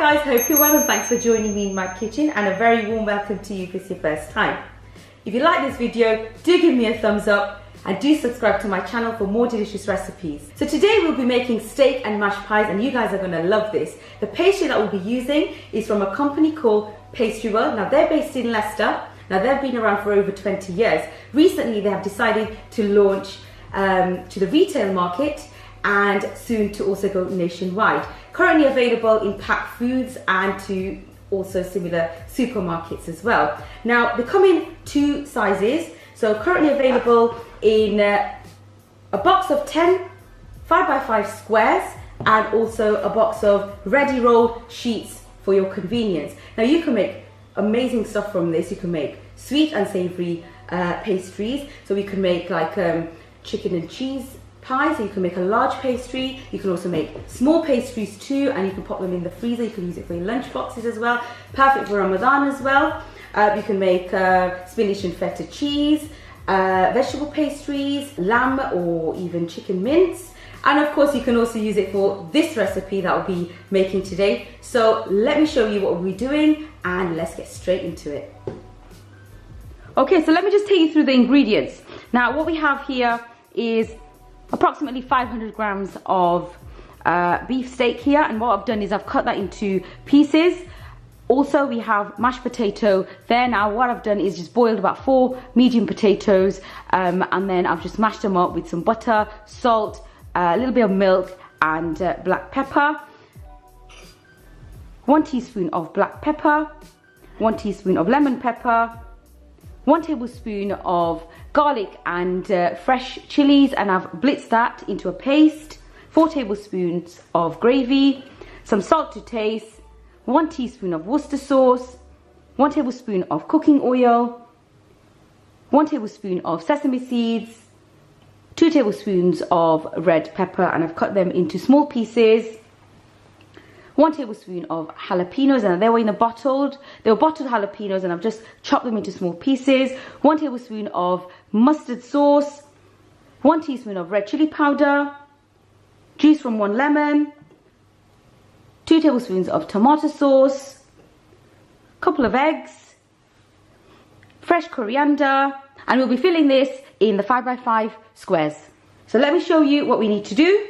guys, hope you're well and thanks for joining me in my kitchen, and a very warm welcome to you if it's your first time. If you like this video, do give me a thumbs up and do subscribe to my channel for more delicious recipes. So today we'll be making steak and mashed pies, and you guys are going to love this. The pastry that we'll be using is from a company called Pastry World. Now they're based in Leicester. Now they've been around for over 20 years. Recently they have decided to launch to the retail market and soon to also go nationwide. Currently available in packed foods and to also similar supermarkets as well. Now they come in two sizes, so currently available in a box of 10 5x5 squares and also a box of ready rolled sheets for your convenience. Now you can make amazing stuff from this. You can make sweet and savory pastries, so we can make like chicken and cheese pies. So you can make a large pastry. You can also make small pastries too, and you can pop them in the freezer. You can use it for your lunch boxes as well. Perfect for Ramadan as well. You can make spinach and feta cheese, vegetable pastries, lamb or even chicken mince. And of course you can also use it for this recipe that I'll be making today. So let me show you what we'll be doing and let's get straight into it. Okay, so let me just take you through the ingredients. Now what we have here is approximately 500 grams of beef steak here, and what I've done is I've cut that into pieces. Also we have mashed potato there. Now what I've done is just boiled about 4 medium potatoes, and then I've just mashed them up with some butter, salt, a little bit of milk and black pepper. 1 teaspoon of black pepper, 1 teaspoon of lemon pepper, 1 tablespoon of garlic and fresh chilies, and I've blitzed that into a paste. 4 tablespoons of gravy, some salt to taste, 1 teaspoon of Worcester sauce, 1 tablespoon of cooking oil, 1 tablespoon of sesame seeds, 2 tablespoons of red pepper, and I've cut them into small pieces. 1 tablespoon of jalapenos, and they were bottled jalapenos, and I've just chopped them into small pieces. 1 tablespoon of mustard sauce, 1 teaspoon of red chili powder, juice from 1 lemon, 2 tablespoons of tomato sauce, couple of eggs, fresh coriander, and we'll be filling this in the 5x5 squares. So let me show you what we need to do.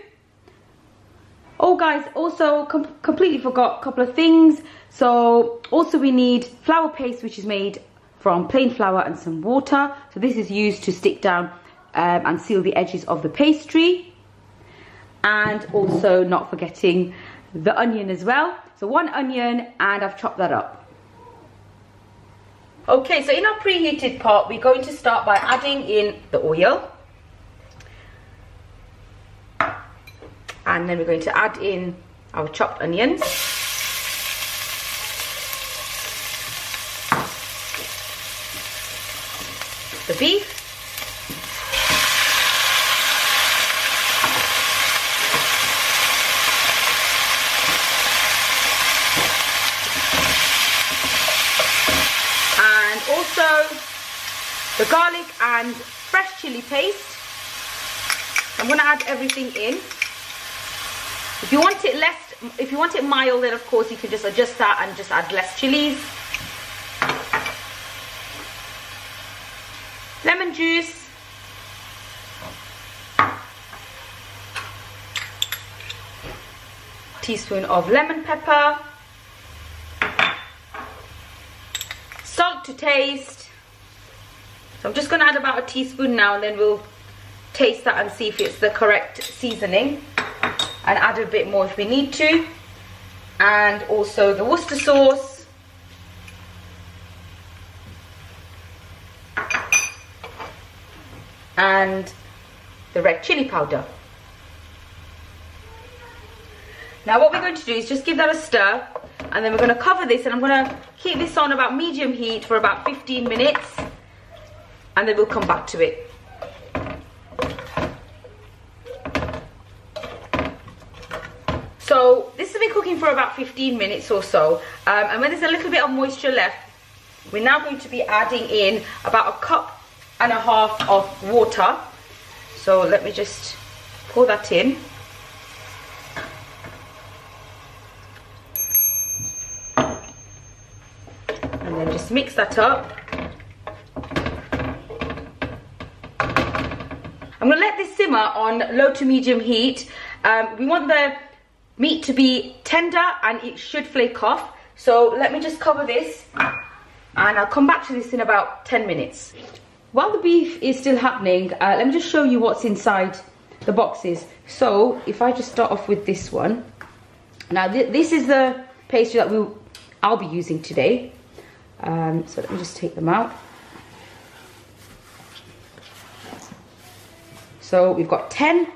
Oh guys, also completely forgot a couple of things. So also we need flour paste, which is made from plain flour and some water. So this is used to stick down and seal the edges of the pastry. And also not forgetting the onion as well. So 1 onion, and I've chopped that up. Okay, so in our preheated pot, we're going to start by adding in the oil. And then we're going to add in our chopped onions. The beef. And also the garlic and fresh chili paste. I'm going to add everything in. If you want it mild, then of course you can just adjust that and just add less chilies. Lemon juice. Teaspoon of lemon pepper. Salt to taste. So I'm just going to add about 1 teaspoon now, and then we'll taste that and see if it's the correct seasoning, and add a bit more if we need to. And also the Worcester sauce, and the red chili powder. Now what we're going to do is just give that a stir, and then we're going to cover this, and I'm going to keep this on about medium heat for about 15 minutes, and then we'll come back to it. So this has been cooking for about 15 minutes or so, and when there's a little bit of moisture left, we're now going to be adding in about 1.5 cups of water. So let me just pour that in. just mix that up. I'm gonna let this simmer on low to medium heat. We want the meat to be tender and it should flake off. So let me just cover this and I'll come back to this in about 10 minutes. While the beef is still happening, let me just show you what's inside the boxes. So if I just start off with this one. Now this is the pastry that I'll be using today. So let me just take them out. So we've got 10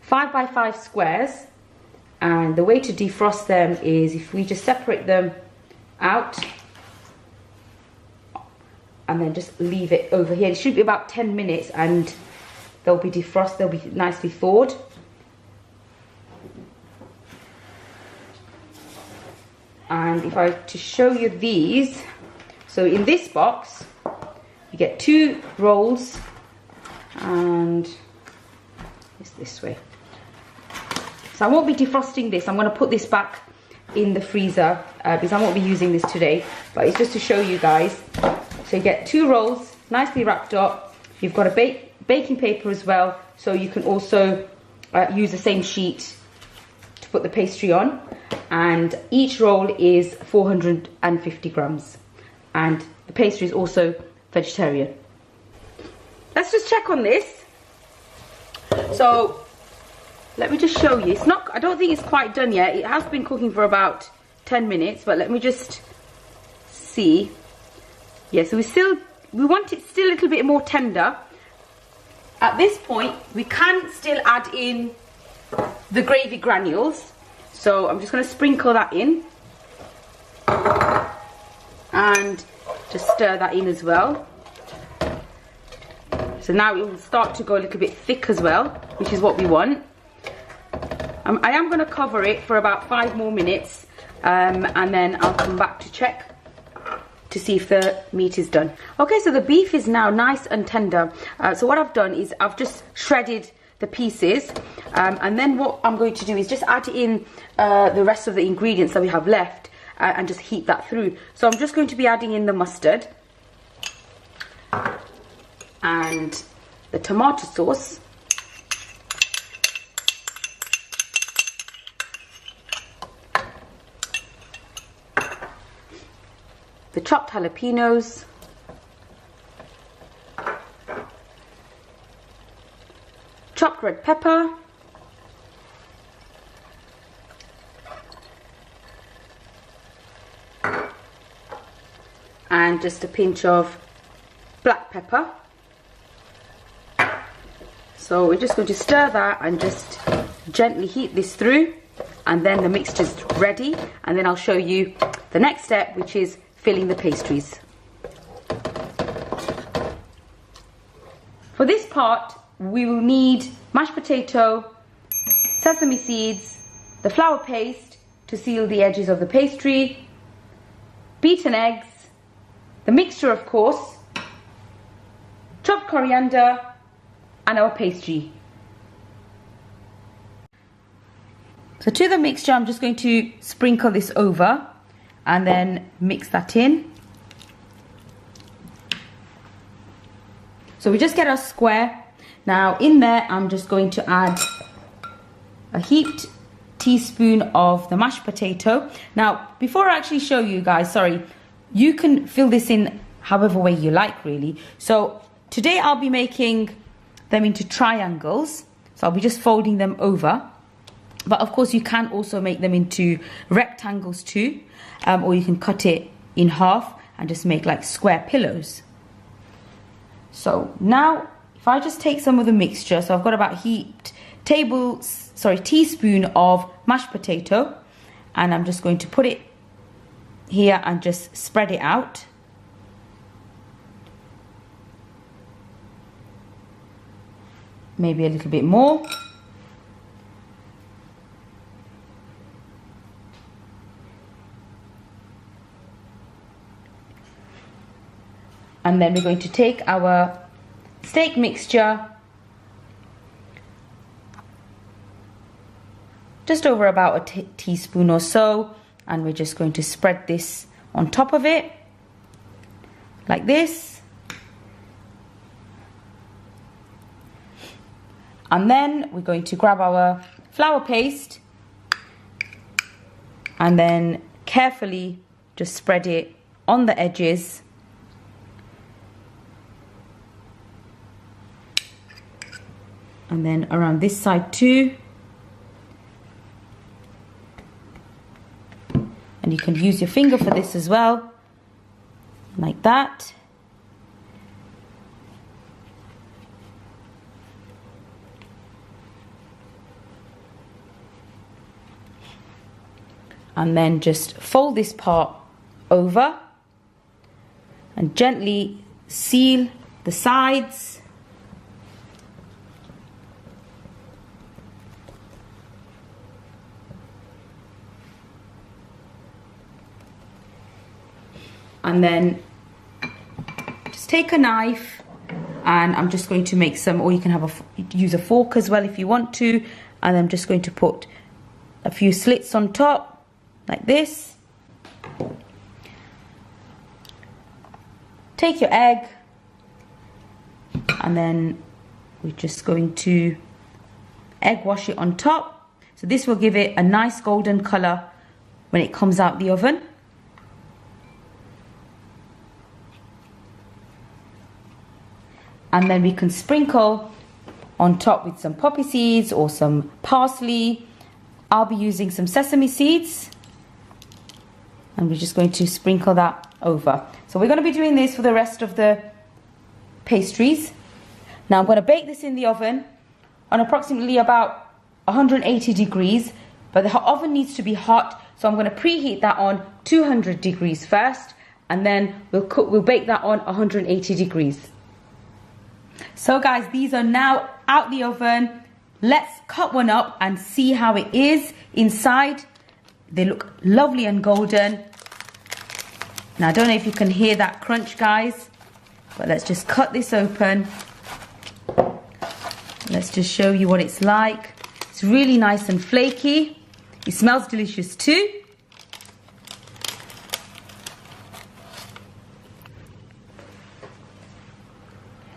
5x5 squares, and the way to defrost them is if we just separate them out and then just leave it over here. It should be about 10 minutes and they'll be defrosted, they'll be nicely thawed. And if I were to show you these, so in this box you get 2 rolls, and it's this way. So I won't be defrosting this. I'm going to put this back in the freezer because I won't be using this today, but it's just to show you guys. So you get 2 rolls nicely wrapped up. You've got a baking paper as well, so you can also use the same sheet to put the pastry on. And each roll is 450 grams, and the pastry is also vegetarian. Let's just check on this. So let me just show you. It's not, I don't think it's quite done yet. It has been cooking for about 10 minutes, but let me just see. Yeah, so we want it still a little bit more tender. At this point, we can still add in the gravy granules. So I'm just going to sprinkle that in and just stir that in as well. So now it will start to go a little bit thick as well, which is what we want. I am going to cover it for about 5 more minutes and then I'll come back to check to see if the meat is done. Okay, so the beef is now nice and tender. So what I've done is I've just shredded the pieces, and then what I'm going to do is just add in the rest of the ingredients that we have left and just heat that through. So I'm just going to be adding in the mustard and the tomato sauce, the chopped jalapenos, chopped red pepper, and just a pinch of black pepper. So we're just going to stir that and just gently heat this through, and then the mixture's ready, and then I'll show you the next step, which is filling the pastries. For this part, we will need mashed potato, sesame seeds, the flour paste to seal the edges of the pastry, beaten eggs, the mixture of course, chopped coriander, and our pastry. So to the mixture, I'm just going to sprinkle this over and then mix that in. So we just get our square. Now in there, I'm just going to add a heaped teaspoon of the mashed potato. Now, before I actually show you guys, you can fill this in however way you like really. So today I'll be making them into triangles. So I'll be just folding them over. But of course you can also make them into rectangles too. Or you can cut it in half and just make like square pillows. So now if I just take some of the mixture, so I've got about heaped teaspoon of mashed potato, and I'm just going to put it here and just spread it out. Maybe a little bit more. And then we're going to take our steak mixture, just over about a teaspoon or so, and we're just going to spread this on top of it. like this. And then we're going to grab our flour paste and then carefully just spread it on the edges. And then around this side too. And you can use your finger for this as well, like that. And then just fold this part over and gently seal the sides. And then just take a knife, and I'm just going to make some, or you can have use a fork as well if you want to, and I'm just going to put a few slits on top like this. Take your egg, and then we're just going to egg wash it on top, so this will give it a nice golden color when it comes out the oven. And then we can sprinkle on top with some poppy seeds or some parsley. I'll be using some sesame seeds, and we're just going to sprinkle that over. So we're going to be doing this for the rest of the pastries. Now I'm going to bake this in the oven on approximately about 180 degrees, but the oven needs to be hot, so I'm going to preheat that on 200 degrees first, and then we'll bake that on 180 degrees. So guys, these are now out the oven. Let's cut one up and see how it is inside. They look lovely and golden. Now I don't know if you can hear that crunch, guys, but let's just cut this open. Let's just show you what it's like. It's really nice and flaky. It smells delicious too.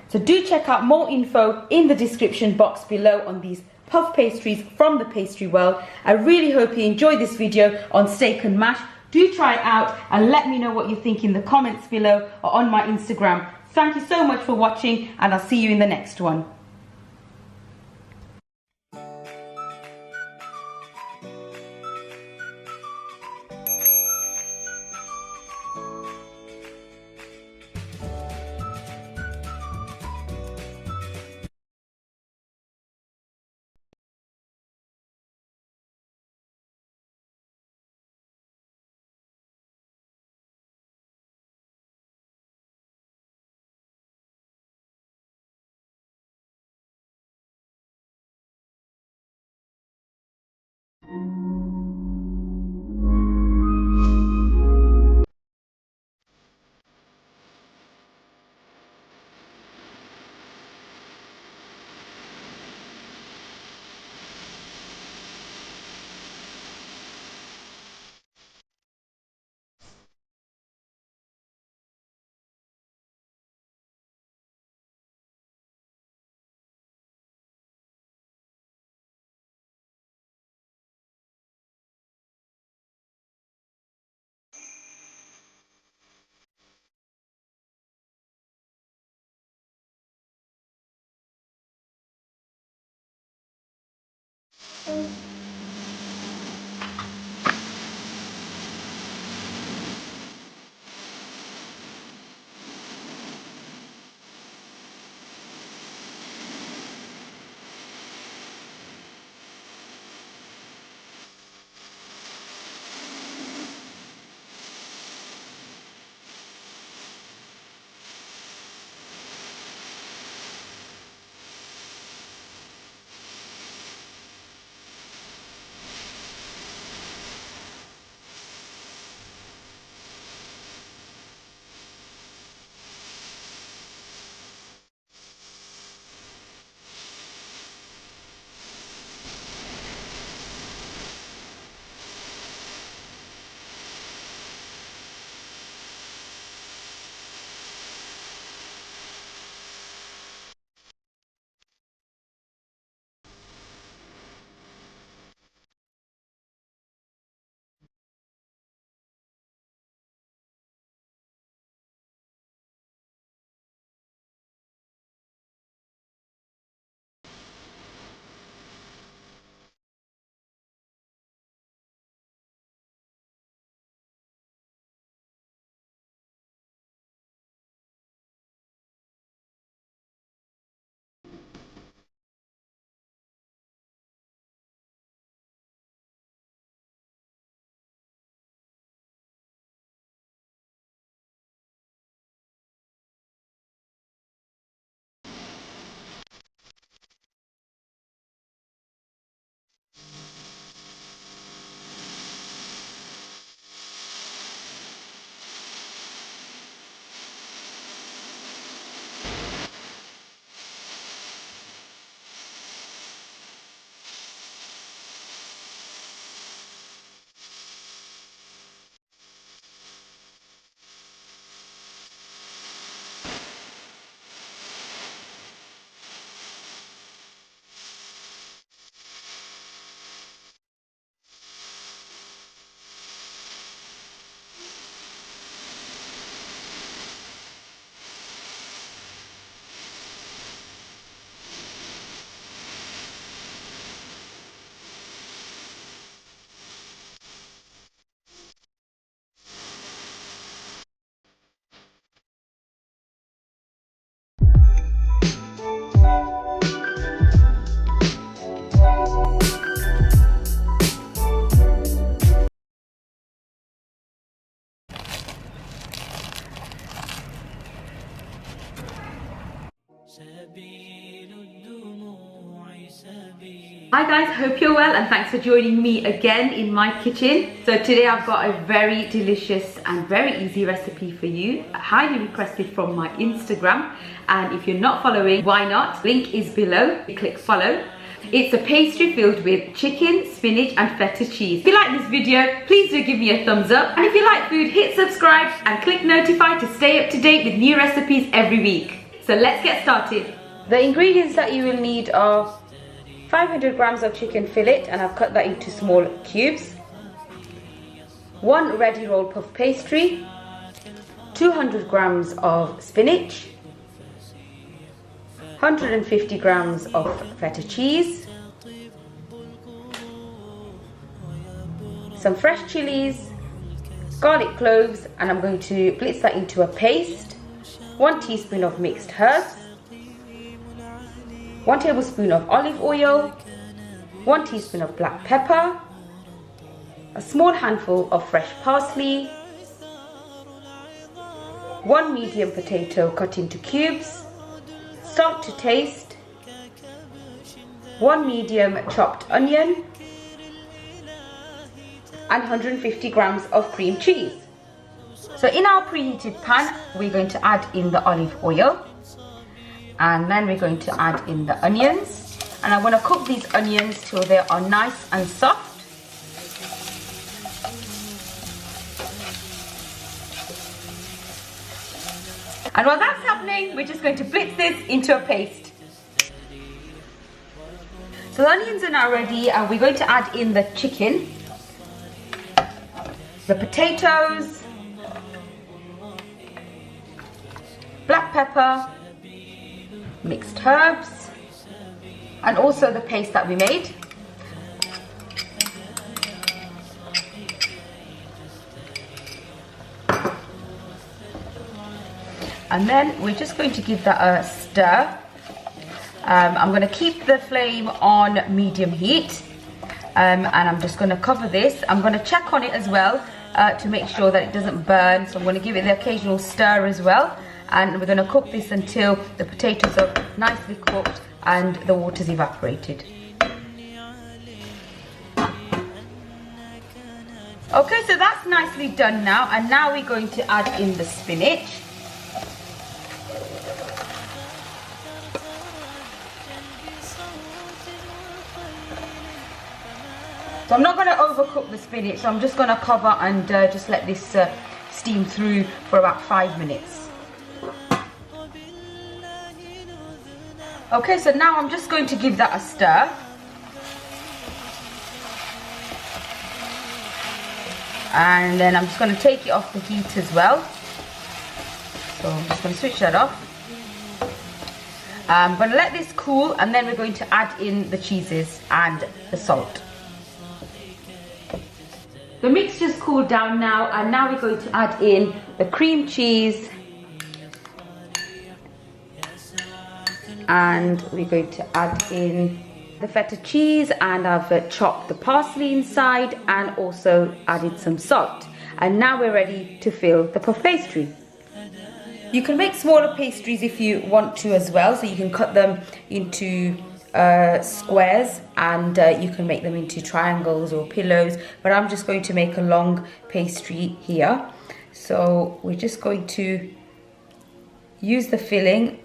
So do check out more info in the description box below on these puff pastries from the pastry world. I really hope you enjoyed this video on steak and mash. Do try it out and let me know what you think in the comments below or on my Instagram. Thank you so much for watching, and I'll see you in the next one. Hi guys, hope you're well and thanks for joining me again in my kitchen. So today I've got a very delicious and very easy recipe for you, highly requested from my Instagram, and if you're not following, why not? Link is below, click follow. It's a pastry filled with chicken, spinach and feta cheese. If you like this video, please do give me a thumbs up, and if you like food, hit subscribe and click notify to stay up to date with new recipes every week. So let's get started. The ingredients that you will need are 500 grams of chicken fillet, and I've cut that into small cubes, 1 ready roll puff pastry, 200 grams of spinach, 150 grams of feta cheese, some fresh chilies, garlic cloves, and I'm going to blitz that into a paste, 1 teaspoon of mixed herbs, 1 tablespoon of olive oil, 1 teaspoon of black pepper, a small handful of fresh parsley, 1 medium potato cut into cubes, salt to taste, 1 medium chopped onion, and 150 grams of cream cheese. So in our preheated pan, we're going to add in the olive oil, and then we're going to add in the onions, and I want to cook these onions till they are nice and soft. And while that's happening, we're just going to blitz this into a paste. So the onions are now ready, and we're going to add in the chicken, the potatoes, black pepper, mixed herbs, and also the paste that we made. And then we're just going to give that a stir. I'm going to keep the flame on medium heat, and I'm just going to cover this. I'm going to check on it as well to make sure that it doesn't burn, so I'm going to give it the occasional stir as well. And we're going to cook this until the potatoes are nicely cooked and the water's evaporated. Okay, so that's nicely done now, and now we're going to add in the spinach. So I'm not going to overcook the spinach, so I'm just going to cover and just let this steam through for about 5 minutes. Okay, so now I'm just going to give that a stir. And then I'm just going to take it off the heat as well. So I'm just going to switch that off. I'm going to let this cool, and then we're going to add in the cheeses and the salt. The mixture's cooled down now, and now we're going to add in the cream cheese, and we're going to add in the feta cheese, and I've chopped the parsley inside and also added some salt. And now we're ready to fill the puff pastry. You can make smaller pastries if you want to as well, so you can cut them into squares, and you can make them into triangles or pillows, but I'm just going to make a long pastry here. So we're just going to use the filling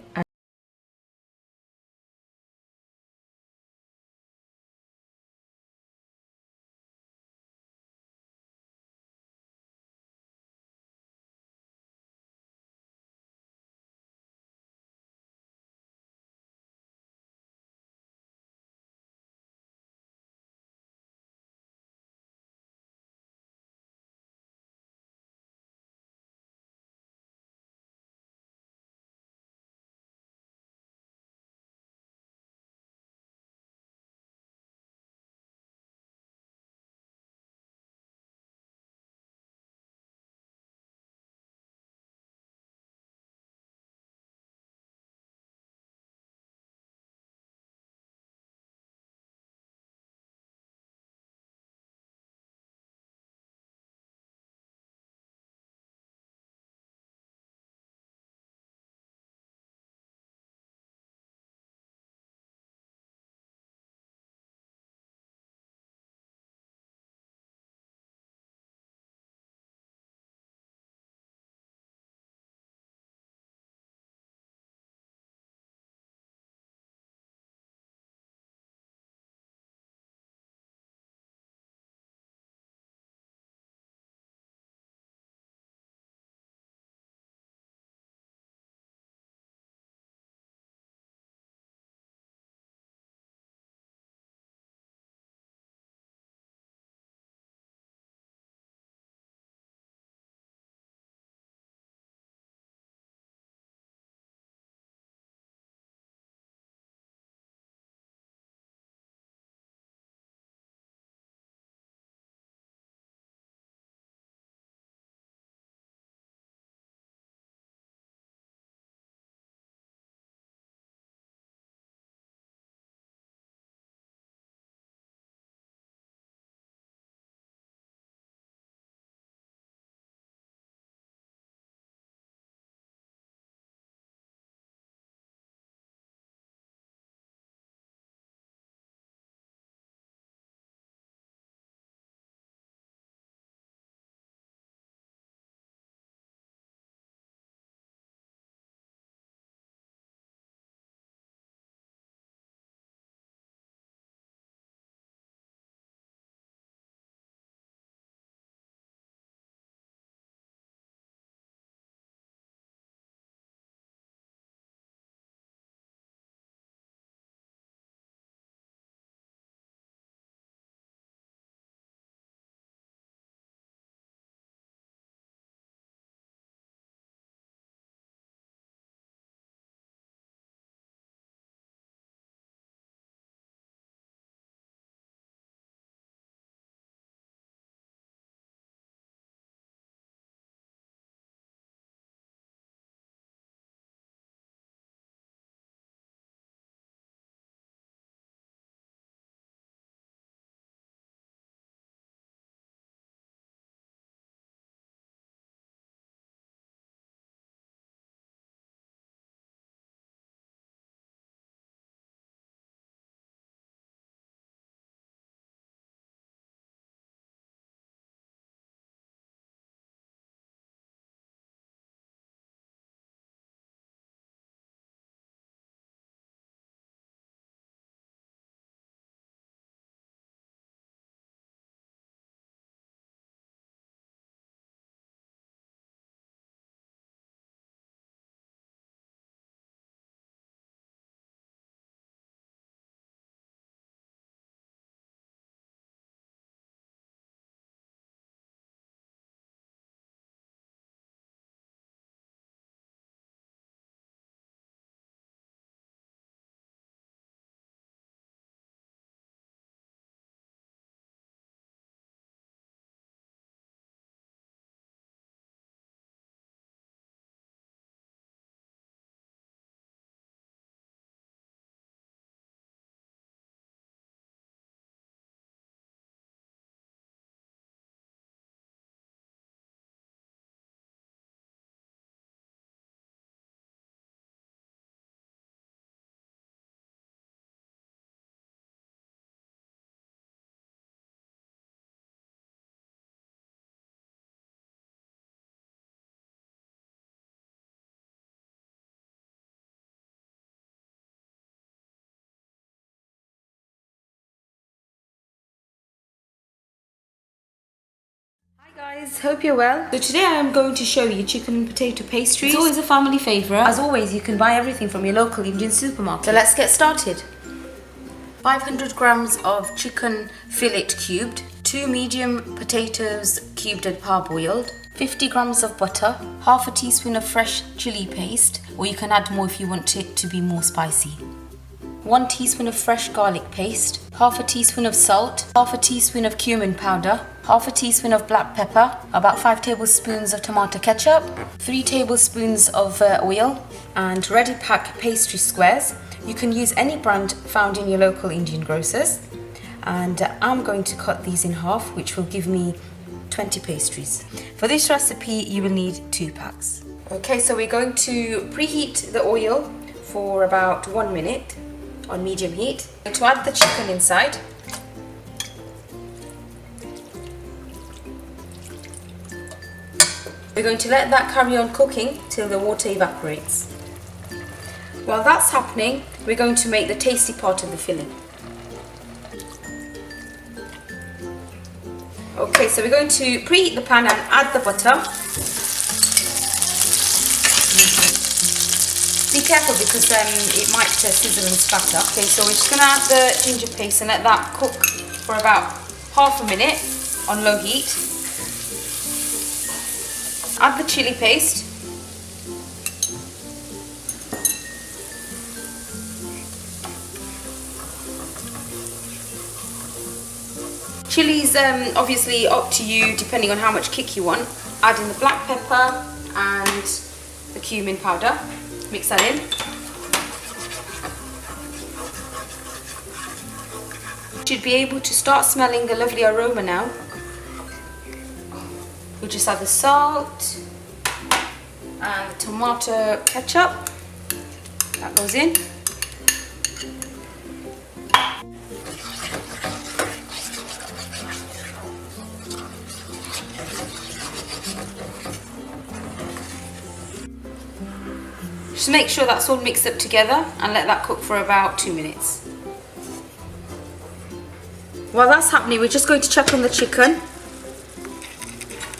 Guys, hope you're well. So today I am going to show you chicken and potato pastries. It's always a family favourite. As always, you can buy everything from your local Indian supermarket. So let's get started. 500 grams of chicken fillet cubed, 2 medium potatoes cubed and parboiled, 50 grams of butter, half a teaspoon of fresh chili paste, or you can add more if you want it to be more spicy. 1 teaspoon of fresh garlic paste, half a teaspoon of salt, half a teaspoon of cumin powder, half a teaspoon of black pepper, about 5 tablespoons of tomato ketchup, 3 tablespoons of oil, and ready pack pastry squares. You can use any brand found in your local Indian grocers. And I'm going to cut these in half, which will give me 20 pastries. For this recipe, you will need 2 packs. Okay, so we're going to preheat the oil for about 1 minute on medium heat. To add the chicken inside, we're going to let that carry on cooking till the water evaporates. While that's happening, we're going to make the tasty part of the filling. Okay, so we're going to preheat the pan and add the butter. Be careful because it might sizzle and spatter. Okay, so we're just going to add the ginger paste and let that cook for about half a minute on low heat. Add the chili paste. Chili's obviously up to you depending on how much kick you want. Add in the black pepper and the cumin powder. Mix that in. Should be able to start smelling a lovely aroma now. We'll just add the salt and the tomato ketchup. That goes in. Just make sure that's all mixed up together and let that cook for about 2 minutes. While that's happening, we're just going to check on the chicken.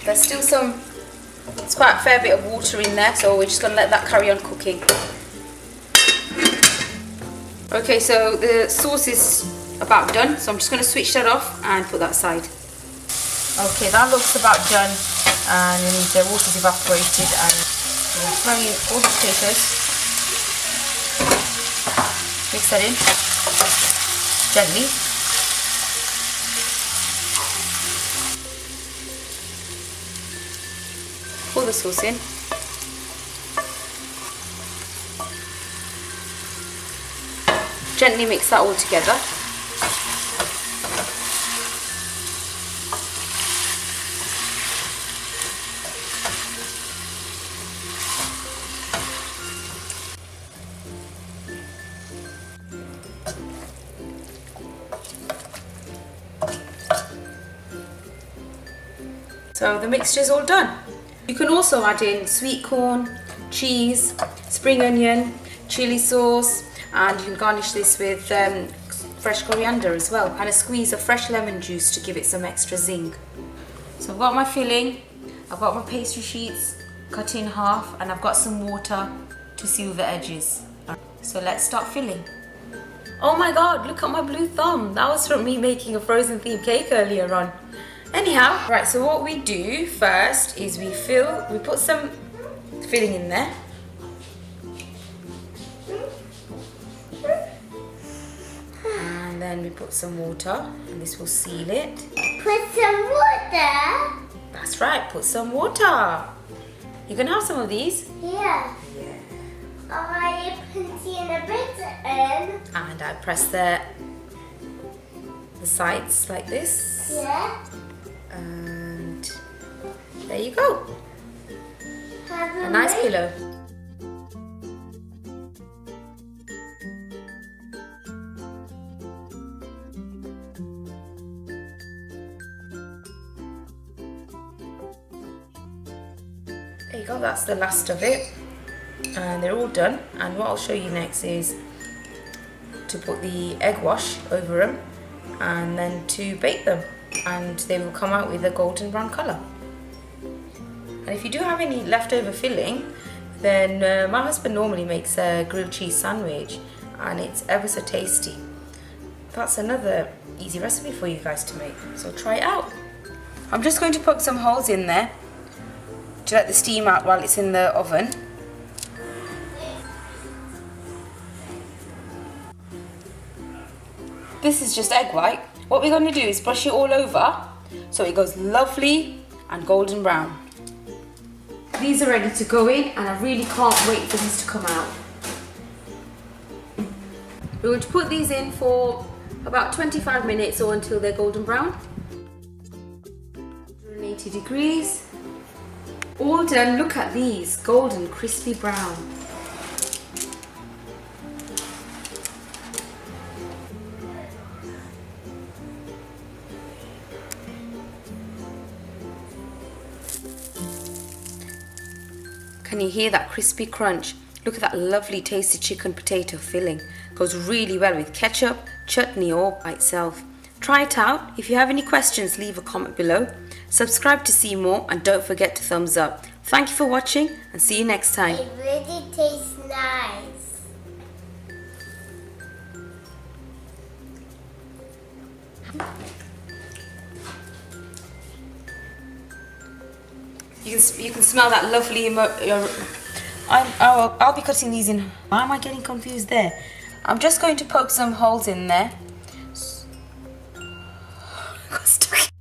There's still it's quite a fair bit of water in there, so we're just going to let that carry on cooking. Okay, so the sauce is about done, so I'm just going to switch that off and put that aside. Okay, that looks about done, and the water's evaporated, and we're throwing in all the potatoes. Mix that in gently. Pour the sauce in. Gently mix that all together. So the mixture is all done. You can also add in sweet corn, cheese, spring onion, chili sauce, and you can garnish this with fresh coriander as well, and a squeeze of fresh lemon juice to give it some extra zing. So I've got my filling, I've got my pastry sheets cut in half, and I've got some water to seal the edges. So let's start filling. Oh my god, look at my blue thumb. That was from me making a frozen themed cake earlier on. Anyhow, right, so what we do first is we put some filling in there. And then we put some water, and this will seal it. Put some water? That's right, put some water. You can have some of these. Yeah. I put in a bit in. And I press the sides like this. Yeah. And there you go. Have A nice pillow. There you go, that's the last of it. And they're all done. And what I'll show you next is to put the egg wash over them and then to bake them. And they will come out with a golden brown colour. And if you do have any leftover filling, then my husband normally makes a grilled cheese sandwich and it's ever so tasty. That's another easy recipe for you guys to make, so try it out. I'm just going to poke some holes in there to let the steam out while it's in the oven. This is just egg white. What we're going to do is brush it all over so it goes lovely and golden brown. These are ready to go in and I really can't wait for these to come out. We're going to put these in for about 25 minutes or until they're golden brown. 180 degrees. All done. Look at these, golden crispy brown. Can you hear that crispy crunch? Look at that lovely tasty chicken potato filling. Goes really well with ketchup, chutney or by itself. Try it out. If you have any questions, leave a comment below. Subscribe to see more and don't forget to thumbs up. Thank you for watching and see you next time. It really tastes nice. You can smell that lovely. I'll be cutting these in. Why am I getting confused there? I'm just going to poke some holes in there. Got stuck.